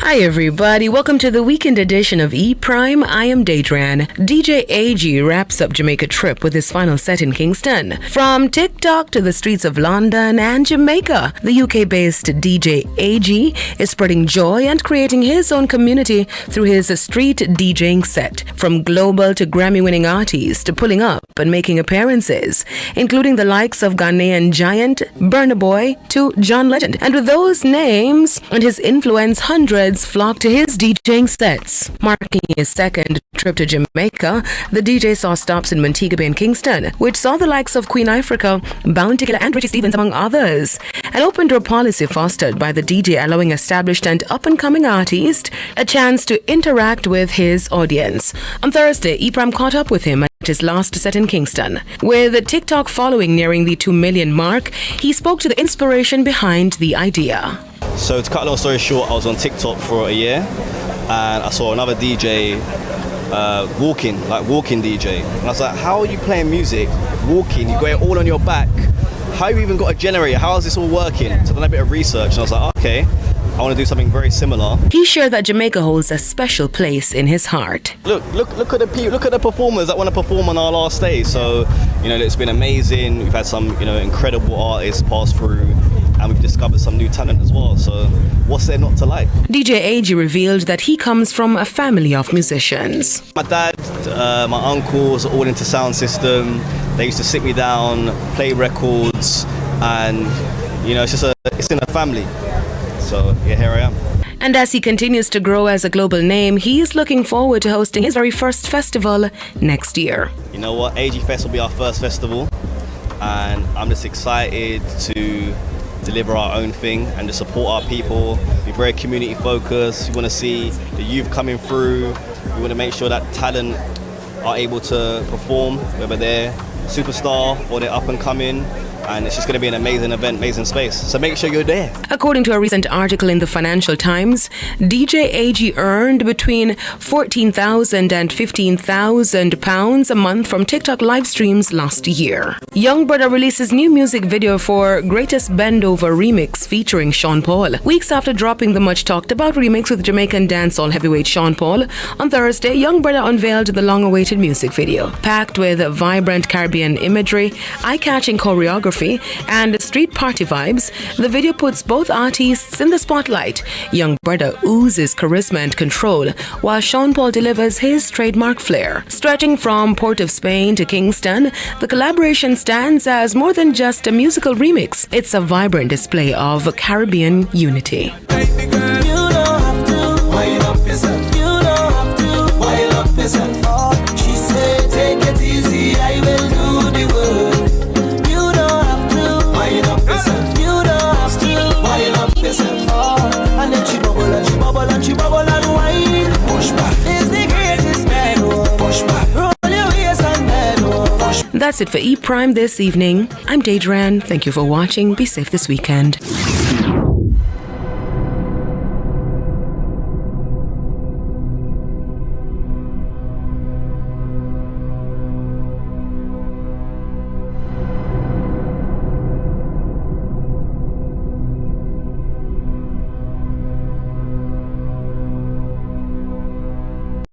Hi everybody, welcome to the weekend edition of E Prime. I am Daedran. DJ AG wraps up Jamaica trip with his final set in Kingston. From TikTok to the streets of London and Jamaica, the UK-based DJ AG is spreading joy and creating his own community through his street DJing set. From global to Grammy-winning artists to pulling up and making appearances, including the likes of Ghanaian giant Burna Boy to John Legend. And with those names and his influence, hundreds flocked to his DJing sets. Marking his second trip to Jamaica, the DJ saw stops in Montego Bay and Kingston, which saw the likes of Queen Ifrica, Bounty Killer and Richie Stephens, among others. An open-door policy fostered by the DJ, allowing established and up-and-coming artists a chance to interact with his audience. On Thursday, E-Prime caught up with him at his last set in Kingston. With the TikTok following nearing the 2 million mark, he spoke to the inspiration behind the idea. So to cut a long story short, I was on TikTok for a year and I saw another DJ walking DJ. And I was like, how are you playing music, walking, you got it all on your back? How have you even got a generator? How is this all working? So I done a bit of research and I was like, okay, I want to do something very similar. He shared that Jamaica holds a special place in his heart. Look at the people, look at the performers that want to perform on our last day. So, it's been amazing. We've had some, incredible artists pass through. And we've discovered some new talent as well, so what's there not to like? DJ AG revealed that he comes from a family of musicians. My dad, my uncles are all into sound system. They used to sit me down, play records, and it's in a family. So yeah, here I am. And as he continues to grow as a global name, he is looking forward to hosting his very first festival next year. You know what? AG Fest will be our first festival, and I'm just excited to deliver our own thing and to support our people. We're very community focused. We want to see the youth coming through. We want to make sure that talent are able to perform, whether they're superstar or they're up and coming. And it's just going to be an amazing event, amazing space. So make sure you're there. According to a recent article in the Financial Times, DJ AG earned between £14,000 and £15,000 a month from TikTok live streams last year. Young Brother releases new music video for Greatest Bend Over remix featuring Sean Paul. Weeks after dropping the much talked about remix with Jamaican dancehall heavyweight Sean Paul, on Thursday, Young Brother unveiled the long-awaited music video. Packed with vibrant Caribbean imagery, eye-catching choreography, and street party vibes, the video puts both artists in the spotlight. Young Brother oozes charisma and control, while Sean Paul delivers his trademark flair. Stretching from Port of Spain to Kingston, the collaboration stands as more than just a musical remix. It's a vibrant display of Caribbean unity. Baby girl, you don't have to wind up yourself. You don't have to wind up yourself. Oh, she said, take it easy, I will do the work. And then she bubble and she bubble and she bubble and wine. Push back is the greatest man. Push back, roll your waist and then That's it for E Prime this evening. I'm Daedran. Thank you for watching. Be safe this weekend.